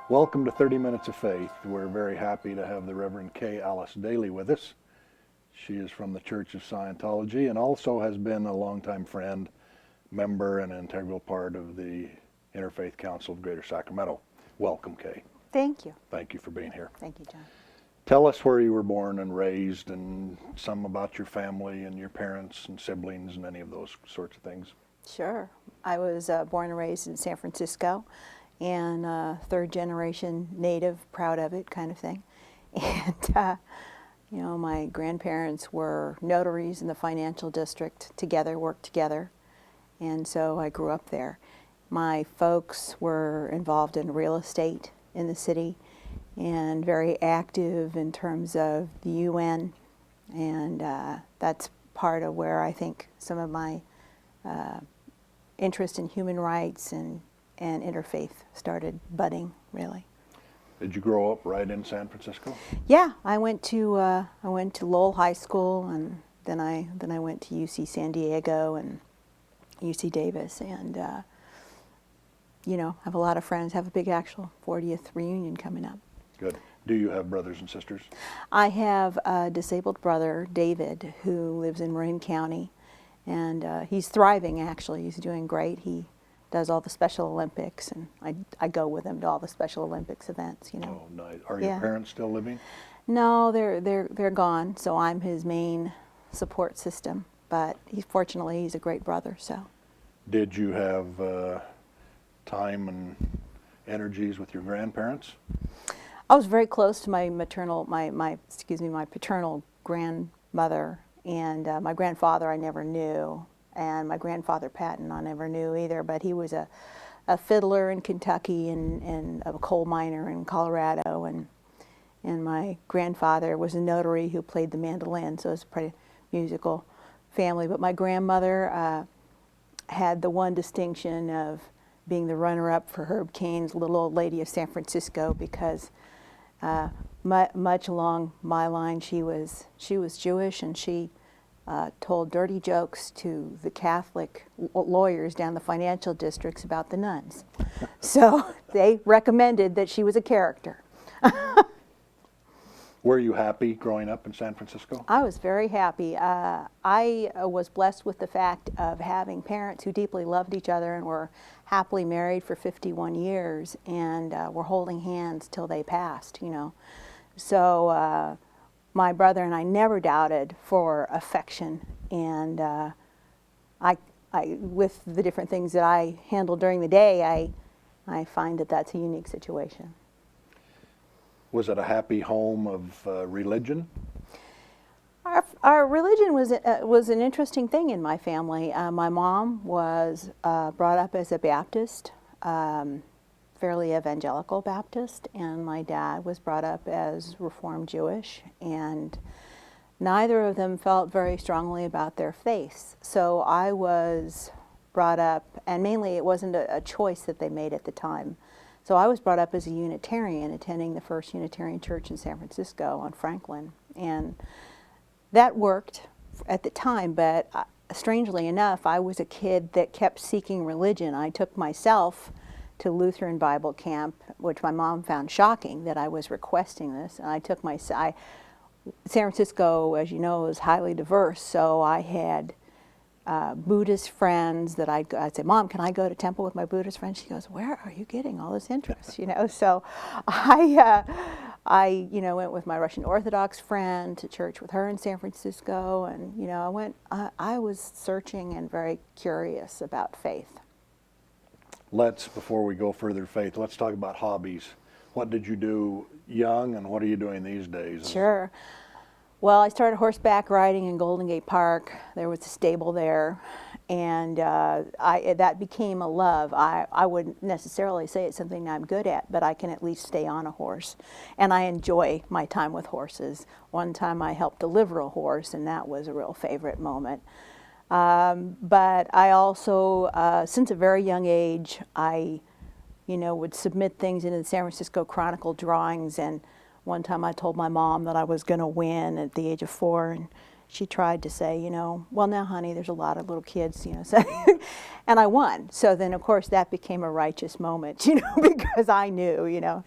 Welcome to 30 Minutes of Faith. We're very happy to have the Reverend K. Alice Daly with us. She is from the Church of Scientology and also has been a longtime friend, member, and an integral part of the Interfaith Council of Greater Sacramento. Welcome, Kay. Thank you. Thank you for being here. Thank you, John. Tell us where you were born and raised and some about your family and your parents and siblings and any of those sorts of things. Sure. I was born and raised in San Francisco, and third generation native, proud of it kind of thing. And, you know, my grandparents were notaries in the financial district together, worked together, and so I grew up there. My folks were involved in real estate in the city and very active in terms of the UN, and that's part of where I think some of my interest in human rights and interfaith started budding, really. Did you grow up right in San Francisco? Yeah, I went to Lowell High School, and then I went to UC San Diego and UC Davis, and you know, have a lot of friends. Have a big actual 40th reunion coming up. Good. Do you have brothers and sisters? I have a disabled brother, David, who lives in Marin County, and he's thriving. Actually, he's doing great. He does all the Special Olympics, and I go with him to all the Special Olympics events, you know. Oh, nice. Are your parents still living? No, they're gone, so I'm his main support system, but fortunately he's a great brother, so. Did you have time and energies with your grandparents? I was very close to my my paternal grandmother, and my grandfather I never knew. And my grandfather Patton I never knew either, but he was a fiddler in Kentucky and a coal miner in Colorado, and my grandfather was a notary who played the mandolin, so it's a pretty musical family. But my grandmother had the one distinction of being the runner-up for Herb Cain's Little Old Lady of San Francisco, because much along my line she was Jewish, and she told dirty jokes to the Catholic lawyers down the financial districts about the nuns. So they recommended that she was a character. Were you happy growing up in San Francisco? I was very happy. I was blessed with the fact of having parents who deeply loved each other and were happily married for 51 years and were holding hands till they passed, you know. So my brother and I never doubted for affection, and I with the different things that I handle during the day, I find that that's a unique situation. Was it a happy home of religion? Our religion was an interesting thing in my family. My mom was brought up as a Baptist, fairly evangelical Baptist, and my dad was brought up as Reformed Jewish, and neither of them felt very strongly about their faiths. So I was brought up, and mainly it wasn't a choice that they made at the time. So I was brought up as a Unitarian, attending the First Unitarian Church in San Francisco on Franklin, and that worked at the time, but strangely enough, I was a kid that kept seeking religion. I took myself to Lutheran Bible camp, which my mom found shocking that I was requesting this, and I took San Francisco, as you know, is highly diverse, so I had Buddhist friends that I'd say, Mom, can I go to temple with my Buddhist friends? She goes, where are you getting all this interest? You know, so I went with my Russian Orthodox friend to church with her in San Francisco, and you know, I was searching and very curious about faith. Before we go further, Faith, let's talk about hobbies. What did you do young, and what are you doing these days? Sure. Well, I started horseback riding in Golden Gate Park. There was a stable there, and that became a love. I wouldn't necessarily say it's something I'm good at, but I can at least stay on a horse, and I enjoy my time with horses. One time I helped deliver a horse, and that was a real favorite moment. But I also, since a very young age, I would submit things into the San Francisco Chronicle drawings, and one time I told my mom that I was going to win at the age of 4, and she tried to say, well, now, honey, there's a lot of little kids, so, and I won. So then, of course, that became a righteous moment, because I knew,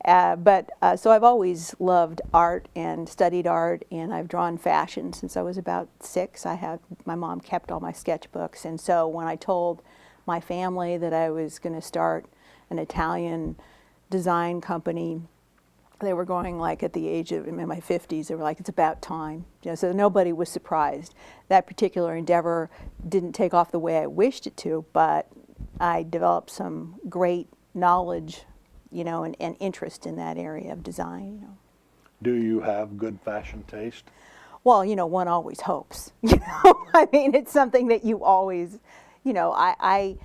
So I've always loved art and studied art, and I've drawn fashion since I was about 6. My mom kept all my sketchbooks, and so when I told my family that I was going to start an Italian design company, they were going like at the age of, in my 50s, they were like, it's about time. So nobody was surprised. That particular endeavor didn't take off the way I wished it to, but I developed some great knowledge, and interest in that area of design. Do you have good fashion taste? Well, one always hopes. I mean, it's something that you always, I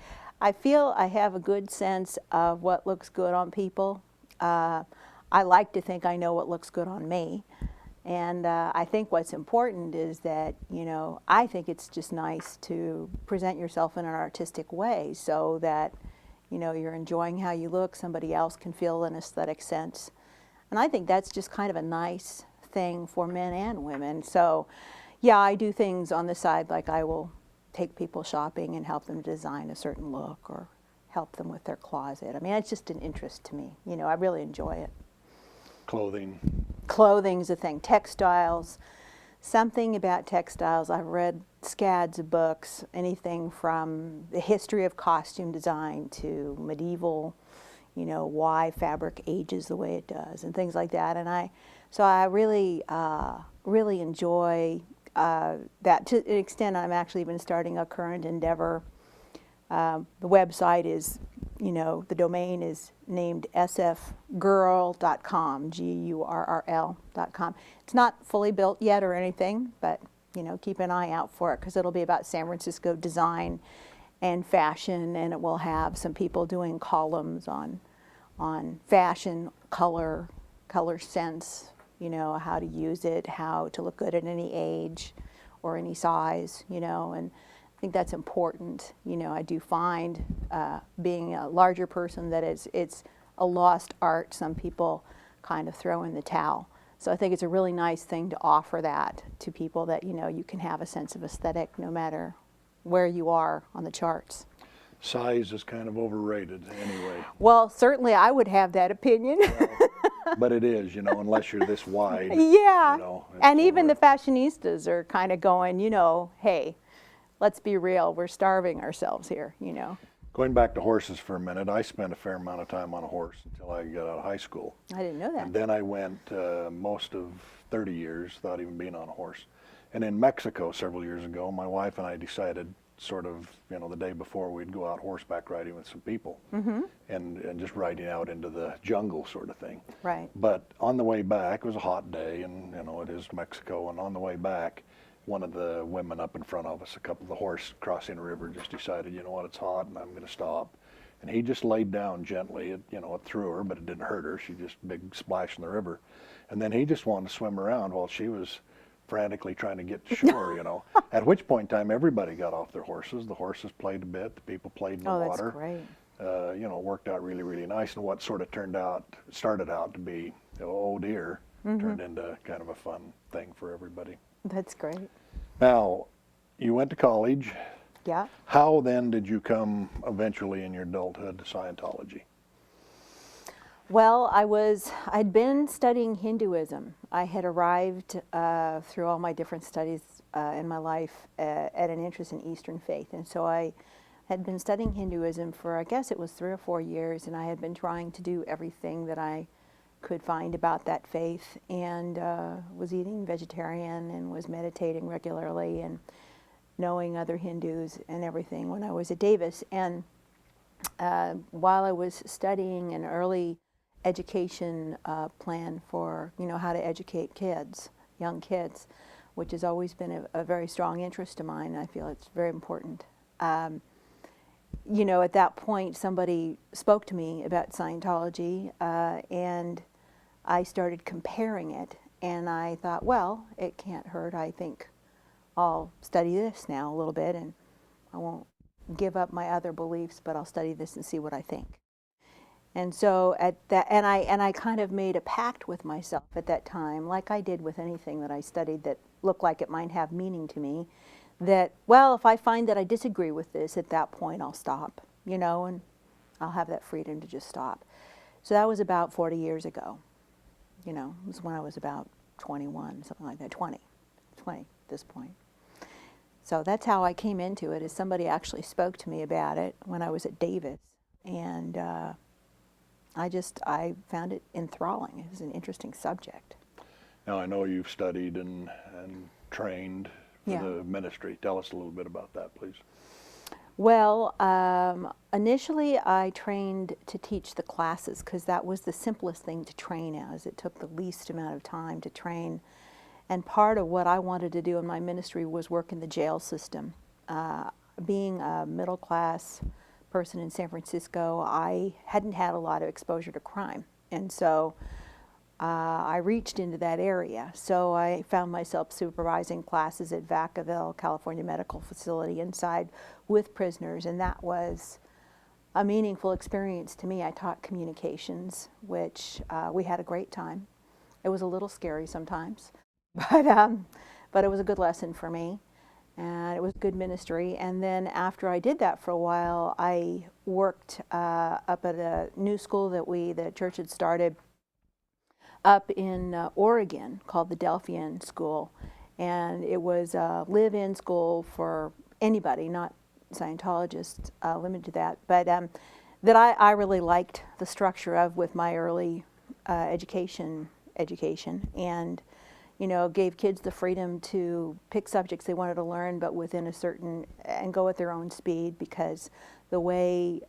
feel I have a good sense of what looks good on people. I like to think I know what looks good on me. And I think what's important is that, I think it's just nice to present yourself in an artistic way so that, you're enjoying how you look, somebody else can feel an aesthetic sense. And I think that's just kind of a nice thing for men and women. So, yeah, I do things on the side, like I will take people shopping and help them design a certain look or help them with their closet. I mean, it's just an interest to me. I really enjoy it. Clothing. Clothing's a thing. Textiles. Something about textiles. I've read scads of books, anything from the history of costume design to medieval, why fabric ages the way it does and things like that. And so I really, really enjoy that. To an extent, I'm actually even starting a current endeavor. The website is, the domain is named sfgurl.com, GURRL.com. It's not fully built yet or anything, but, keep an eye out for it because it'll be about San Francisco design and fashion, and it will have some people doing columns on fashion, color sense, how to use it, how to look good at any age or any size, and I think that's important. I do find, being a larger person, that it's a lost art. Some people kind of throw in the towel. So I think it's a really nice thing to offer that to people, that, you can have a sense of aesthetic no matter where you are on the charts. Size is kind of overrated anyway. Well, certainly I would have that opinion. But it is, unless you're this wide. Yeah. And even the over. fashionistas are kind of going, hey, let's be real, we're starving ourselves here, Going back to horses for a minute, I spent a fair amount of time on a horse until I got out of high school. I didn't know that. And then I went most of 30 years without even being on a horse. And in Mexico several years ago, my wife and I decided sort of, the day before, we'd go out horseback riding with some people, and just riding out into the jungle sort of thing. Right. But on the way back, it was a hot day, and it is Mexico, and on the way back, one of the women up in front of us, a couple of the horse crossing a river, just decided, it's hot and I'm going to stop. And he just laid down gently. It threw her, but it didn't hurt her. She just big splash in the river. And then he just wanted to swim around while she was frantically trying to get to shore, At which point in time, everybody got off their horses. The horses played a bit. The people played in the water. That's great. It worked out really, really nice. And what sort of started out to be, oh dear, turned into kind of a fun thing for everybody. That's great. Now, you went to college. Yeah. How then did you come eventually in your adulthood to Scientology? Well, I'd been studying Hinduism. I had arrived through all my different studies in my life at an interest in Eastern faith. And so I had been studying Hinduism for, I guess it was 3 or 4 years, and I had been trying to do everything that I could find about that faith, and was eating vegetarian and was meditating regularly and knowing other Hindus and everything when I was at Davis. And while I was studying an early education plan for, how to educate kids, young kids, which has always been a very strong interest of mine. I feel it's very important. You know, at that point, somebody spoke to me about Scientology, and I started comparing it, and I thought, well, it can't hurt. I think I'll study this now a little bit, and I won't give up my other beliefs, but I'll study this and see what I think. And so at that, and I kind of made a pact with myself at that time, like I did with anything that I studied that looked like it might have meaning to me, that, well, if I find that I disagree with this, at that point I'll stop, you know, and I'll have that freedom to just stop. So that was about 40 years ago. You know, it was when I was about 21, something like that, 20 at this point. So that's how I came into it, is somebody actually spoke to me about it when I was at Davis. And I found it enthralling. It was an interesting subject. Now, I know you've studied and trained for Yeah. the ministry. Tell us a little bit about that, please. Well, initially I trained to teach the classes because that was the simplest thing to train as. It took the least amount of time to train. And part of what I wanted to do in my ministry was work in the jail system. Being a middle class person in San Francisco, I hadn't had a lot of exposure to crime. And so I reached into that area. So I found myself supervising classes at Vacaville, California Medical Facility, inside with prisoners, and that was a meaningful experience to me. I taught communications, which we had a great time. It was a little scary sometimes, but it was a good lesson for me, and it was good ministry. And then after I did that for a while, I worked up at a new school that the church had started up in Oregon called the Delphian School, and it was a live-in school for anybody, not Scientologists, limited to that, but that I really liked the structure of with my early education, and you know, gave kids the freedom to pick subjects they wanted to learn, but within a certain, and go at their own speed, because the way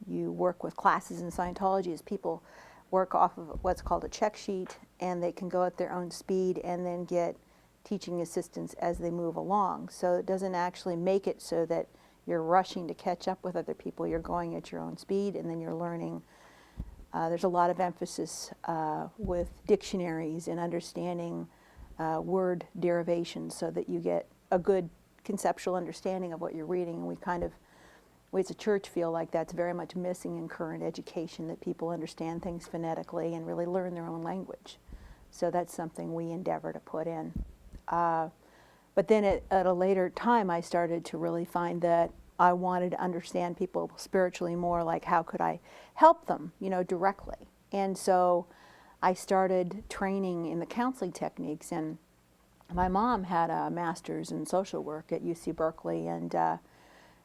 you work with classes in Scientology is people work off of what's called a check sheet, and they can go at their own speed and then get teaching assistance as they move along. So it doesn't actually make it so that you're rushing to catch up with other people. You're going at your own speed, and then you're learning. There's a lot of emphasis with dictionaries and understanding word derivations so that you get a good conceptual understanding of what you're reading. And we as a church feel like that's very much missing in current education, that people understand things phonetically and really learn their own language. So that's something we endeavor to put in. But then at a later time, I started to really find that I wanted to understand people spiritually more, like how could I help them, you know, directly. And so I started training in the counseling techniques, and my mom had a master's in social work at UC Berkeley, and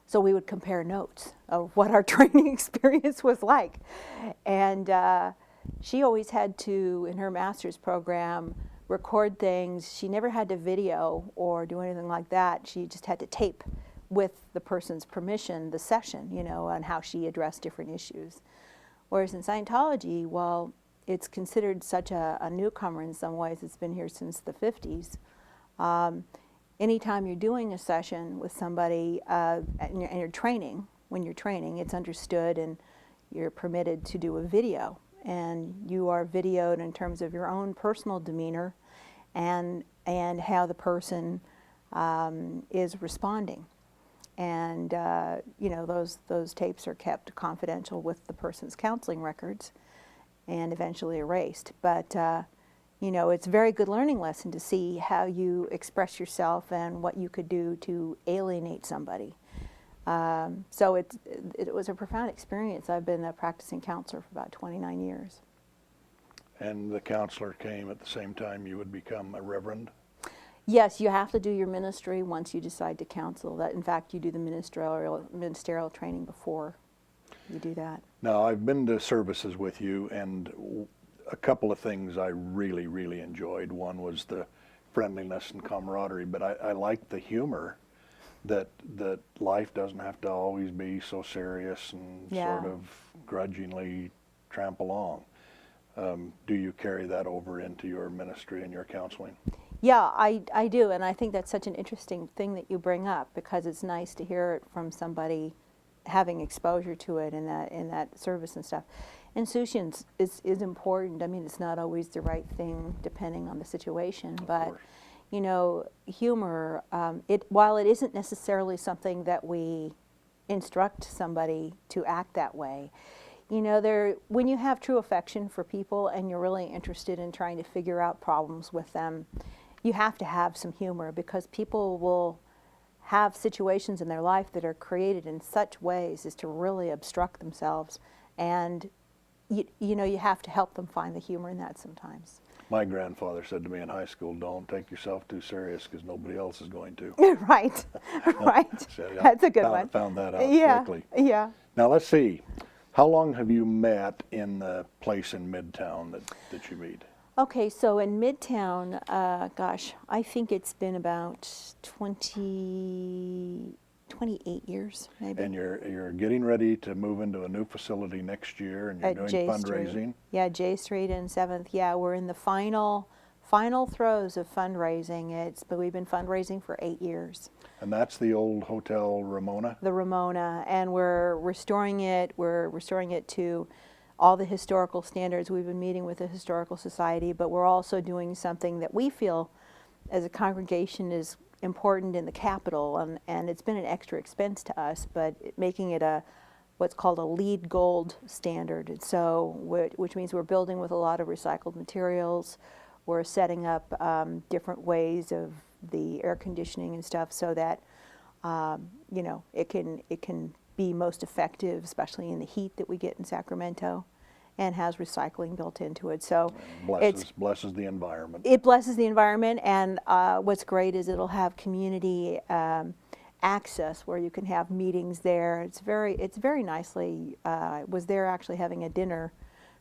so we would compare notes of what our training experience was like. And she always had to, in her master's program, record things. She never had to video or do anything like that. She just had to tape with the person's permission the session, you know, and how she addressed different issues. Whereas in Scientology, well, it's considered such a newcomer in some ways. It's been here since the 50s. Anytime you're doing a session with somebody and you're training, when you're training, it's understood and you're permitted to do a video. And you are videoed in terms of your own personal demeanor and how the person is responding. And you know, those tapes are kept confidential with the person's counseling records and eventually erased. But you know, it's a very good learning lesson to see how you express yourself and what you could do to alienate somebody. So it was a profound experience. I've been a practicing counselor for about 29 years. And the counselor came at the same time you would become a reverend? Yes, you have to do your ministry once you decide to counsel. That, in fact, you do the ministerial training before you do that. Now, I've been to services with you, and a couple of things I really, really enjoyed. One was the friendliness and camaraderie, but I liked the humor, that life doesn't have to always be so serious and sort of grudgingly tramp along. Do you carry that over into your ministry and your counseling? Yeah, I do, and I think that's such an interesting thing that you bring up, because it's nice to hear it from somebody having exposure to it in that service and stuff. Insouciance is important. I mean, it's not always the right thing depending on the situation, but you know, humor, while it isn't necessarily something that we instruct somebody to act that way, you know, when you have true affection for people and you're really interested in trying to figure out problems with them, you have to have some humor, because people will have situations in their life that are created in such ways as to really obstruct themselves, and you know, you have to help them find the humor in that sometimes. My grandfather said to me in high school, "Don't take yourself too serious, because nobody else is going to." Right, right. That's a good one. Found that out quickly. Yeah. Now let's see. How long have you met in the place in Midtown that you meet? Okay, so in Midtown, gosh, I think it's been about 28 years, maybe. And you're getting ready to move into a new facility next year, and you're At doing J fundraising. Street. Yeah, J Street and 7th. Yeah, we're in the final throes of fundraising. But we've been fundraising for 8 years. And that's the old Hotel Ramona? The Ramona, and we're restoring it. We're restoring it to all the historical standards. We've been meeting with the Historical Society, but we're also doing something that we feel as a congregation is important in the Capitol, and it's been an extra expense to us, but making it what's called a LEED Gold standard. And so, which means we're building with a lot of recycled materials. We're setting up different ways of the air conditioning and stuff, so that you know, it can be most effective, especially in the heat that we get in Sacramento, and has recycling built into it. So blesses the environment. It blesses the environment, and what's great is it'll have community access where you can have meetings there. It's very nicely. I was there actually having a dinner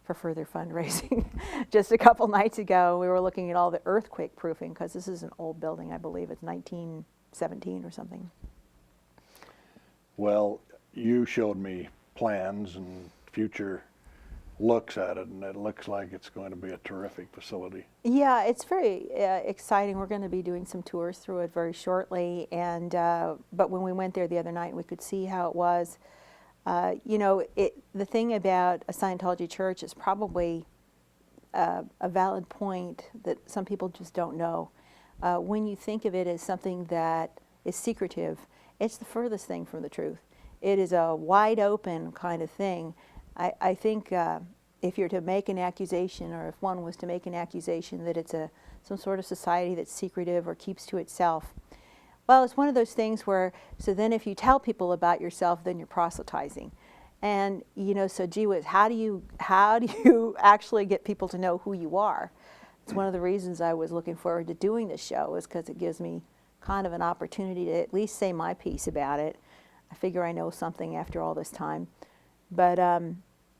for further fundraising just a couple nights ago. We were looking at all the earthquake proofing, because this is an old building. I believe it's 1917 or something. Well, you showed me plans and future looks at it, and it looks like it's going to be a terrific facility. Yeah, it's very exciting. We're going to be doing some tours through it very shortly, and but when we went there the other night, we could see how it was. You know, the thing about a Scientology church is probably a valid point that some people just don't know. When you think of it as something that is secretive, it's the furthest thing from the truth. It is a wide open kind of thing. I think if you're to make an accusation, or if one was to make an accusation that it's some sort of society that's secretive or keeps to itself, well, it's one of those things where, so then if you tell people about yourself, then you're proselytizing. And, you know, so gee whiz, how do you actually get people to know who you are? It's one of the reasons I was looking forward to doing this show, is because it gives me kind of an opportunity to at least say my piece about it. I figure I know something after all this time. But,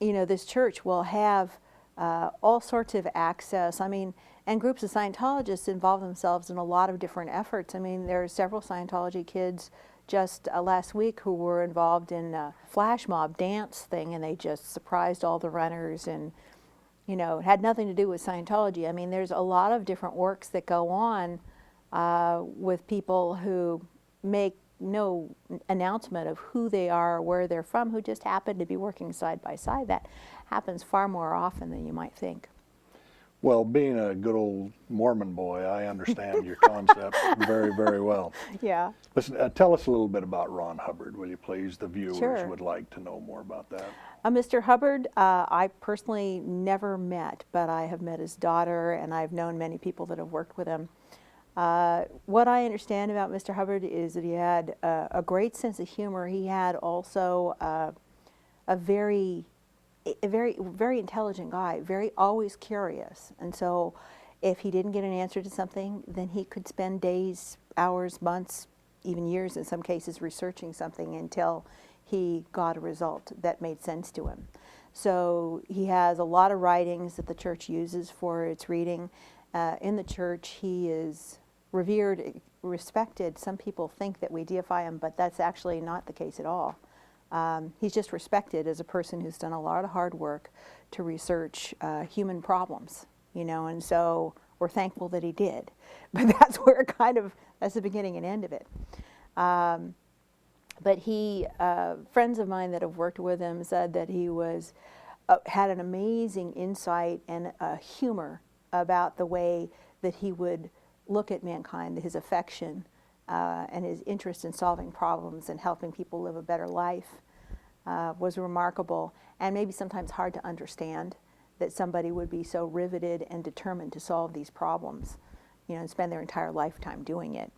you know, this church will have all sorts of access. I mean, and groups of Scientologists involve themselves in a lot of different efforts. I mean, there are several Scientology kids just last week who were involved in a flash mob dance thing, and they just surprised all the runners, and, you know, it had nothing to do with Scientology. I mean, there's a lot of different works that go on with people who make no announcement of who they are or where they're from, who just happen to be working side by side. That happens far more often than you might think. Well, being a good old Mormon boy, I understand your concept very, very well. Yeah. Listen, tell us a little bit about Ron Hubbard, will you please? The viewers Sure. would like to know more about that. Mr. Hubbard, I personally never met, but I have met his daughter, and I've known many people that have worked with him. What I understand about Mr. Hubbard is that he had a great sense of humor. He had also a very intelligent guy, always curious. And so if he didn't get an answer to something, then he could spend days, hours, months, even years in some cases, researching something until he got a result that made sense to him. So he has a lot of writings that the church uses for its reading. In the church, he is revered, respected. Some people think that we deify him, but that's actually not the case at all. He's just respected as a person who's done a lot of hard work to research human problems, you know, and so we're thankful that he did. But that's where that's the beginning and end of it. But friends of mine that have worked with him said that he had an amazing insight and humor about the way that he would look at mankind, his affection and his interest in solving problems and helping people live a better life was remarkable, and maybe sometimes hard to understand that somebody would be so riveted and determined to solve these problems, and spend their entire lifetime doing it.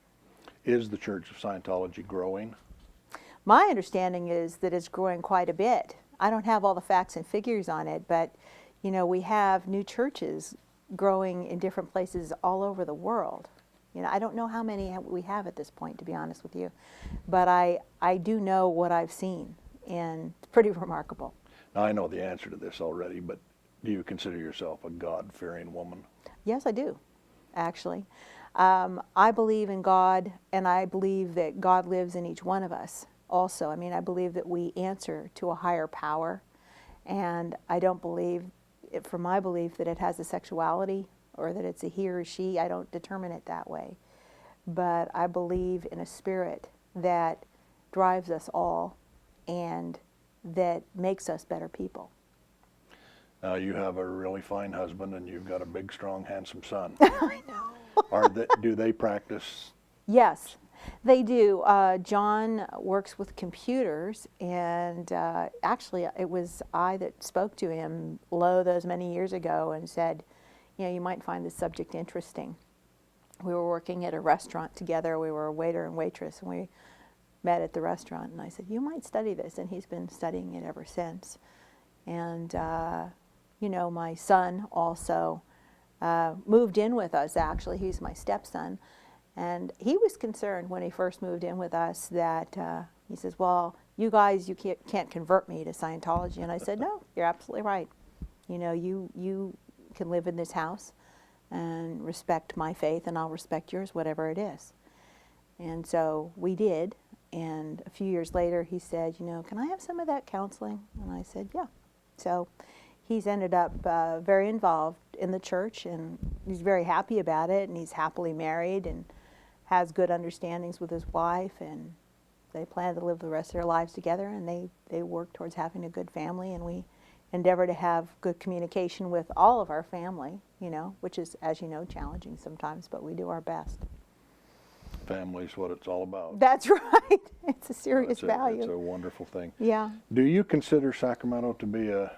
Is the Church of Scientology growing? My understanding is that it's growing quite a bit. I don't have all the facts and figures on it, but we have new churches growing in different places all over the world. I don't know how many we have at this point, to be honest with you, but I do know what I've seen, and it's pretty remarkable. Now, I know the answer to this already, but do you consider yourself a God-fearing woman? Yes, I do, actually. I believe in God, and I believe that God lives in each one of us also. I believe that we answer to a higher power, and I don't believe, from my belief, that it has a sexuality or that it's a he or she. I don't determine it that way. But I believe in a spirit that drives us all and that makes us better people. Now, you have a really fine husband, and you've got a big, strong, handsome son. I know. Do they practice? Yes, they do. John works with computers, and actually it was I that spoke to him those many years ago and said, you might find this subject interesting. We were working at a restaurant together. We were a waiter and waitress, and we met at the restaurant, and I said, you might study this, and he's been studying it ever since. And my son also moved in with us, actually. He's my stepson. And he was concerned when he first moved in with us that, he says, well, you guys, you can't convert me to Scientology. And I said, no, you're absolutely right. You can live in this house and respect my faith, and I'll respect yours, whatever it is. And so we did. And a few years later, he said, can I have some of that counseling? And I said, yeah. So he's ended up very involved in the church, and he's very happy about it, and he's happily married and has good understandings with his wife, and they plan to live the rest of their lives together, and they work towards having a good family, and we endeavor to have good communication with all of our family, which is, as you know, challenging sometimes, but we do our best. Family's what it's all about. That's right. It's a serious value. It's a wonderful thing. Yeah. Do you consider Sacramento to be a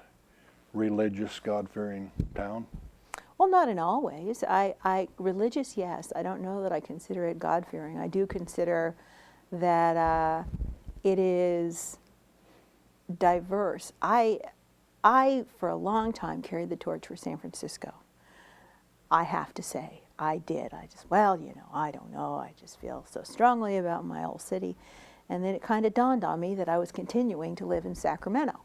religious, God-fearing town? Well, not in all ways. Religious, yes. I don't know that I consider it God-fearing. I do consider that it is diverse. I, for a long time, carried the torch for San Francisco. I have to say, I did. I don't know. I just feel so strongly about my old city. And then it kind of dawned on me that I was continuing to live in Sacramento.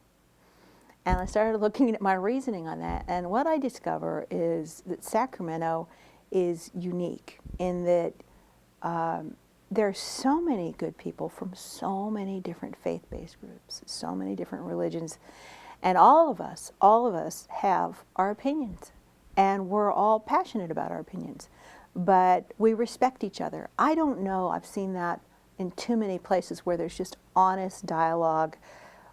And I started looking at my reasoning on that. And what I discover is that Sacramento is unique in that there are so many good people from so many different faith-based groups, so many different religions. And all of us have our opinions. And we're all passionate about our opinions. But we respect each other. I don't know, I've seen that in too many places where there's just honest dialogue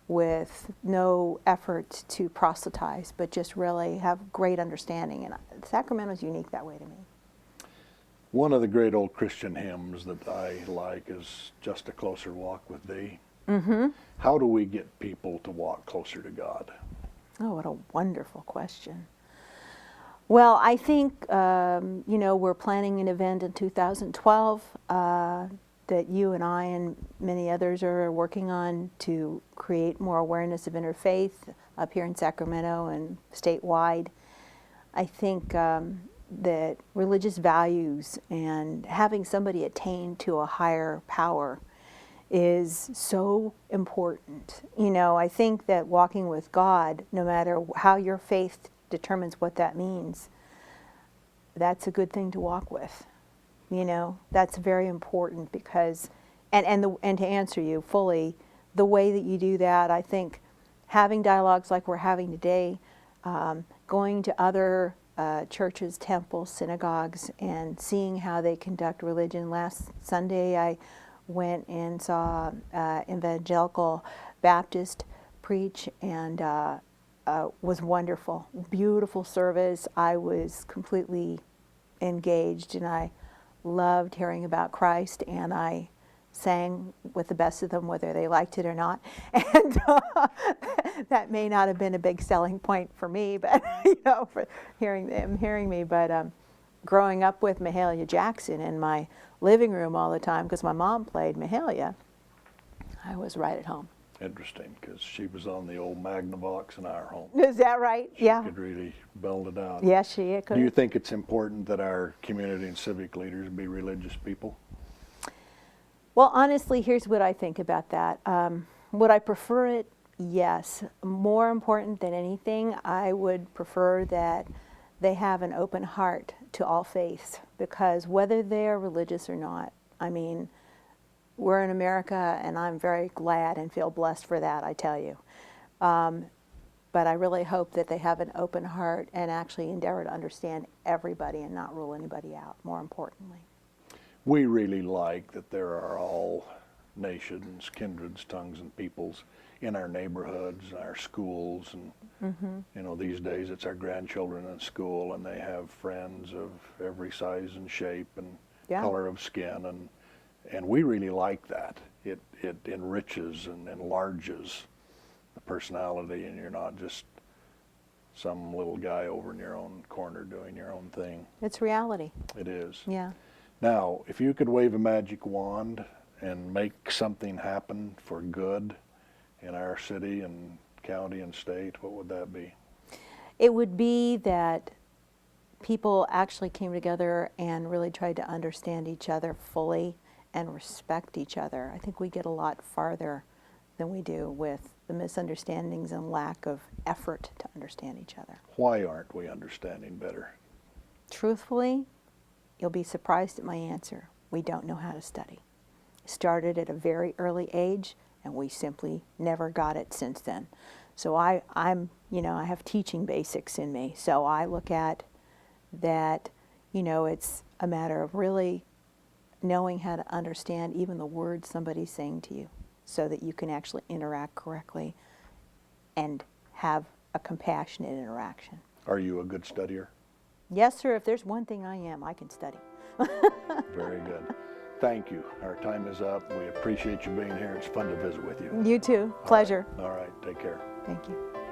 with no effort to proselytize, but just really have great understanding. And Sacramento's unique that way to me. One of the great old Christian hymns that I like is Just a Closer Walk with Thee. Mm-hmm. How do we get people to walk closer to God? Oh, what a wonderful question. Well, I think, we're planning an event in 2012 that you and I and many others are working on to create more awareness of interfaith up here in Sacramento and statewide. I think that religious values and having somebody attain to a higher power is so important. I think that walking with God, no matter how your faith determines what that means, that's a good thing to walk with. That's very important because, and to answer you fully, the way that you do that, I think having dialogues like we're having today, going to other churches, temples, synagogues, and seeing how they conduct religion. Last Sunday, I went and saw Evangelical Baptist preach, and was wonderful. Beautiful service. I was completely engaged, and I loved hearing about Christ, and I sang with the best of them, whether they liked it or not. And that may not have been a big selling point for me, but for hearing them hearing me. But growing up with Mahalia Jackson in my living room all the time, because my mom played Mahalia, I was right at home. Interesting, because she was on the old Magnavox in our home. Is that right? She Yeah. could really belt it out. Yeah, she could. Do you think it's important that our community and civic leaders be religious people? Well, honestly, here's what I think about that. Would I prefer it? Yes. More important than anything, I would prefer that they have an open heart to all faiths, because whether they're religious or not, I mean, we're in America, and I'm very glad and feel blessed for that, I tell you. But I really hope that they have an open heart and actually endeavor to understand everybody and not rule anybody out, more importantly. We really like that there are all nations, kindreds, tongues, and peoples in our neighborhoods, our schools, and these days it's our grandchildren in school, and they have friends of every size and shape and color of skin, and we really like that. It enriches and enlarges the personality, and you're not just some little guy over in your own corner doing your own thing. It's reality. It is. Yeah. Now, if you could wave a magic wand and make something happen for good in our city and county and state, what would that be? It would be that people actually came together and really tried to understand each other fully and respect each other. I think we get a lot farther than we do with the misunderstandings and lack of effort to understand each other. Why aren't we understanding better? Truthfully, you'll be surprised at my answer. We don't know how to study. Started at a very early age, and we simply never got it since then. So I have teaching basics in me. So I look at that, it's a matter of really knowing how to understand even the words somebody's saying to you, so that you can actually interact correctly and have a compassionate interaction. Are you a good studier? Yes, sir. If there's one thing I am, I can study. Very good. Thank you. Our time is up. We appreciate you being here. It's fun to visit with you. You too. Pleasure. All right. Take care. Thank you.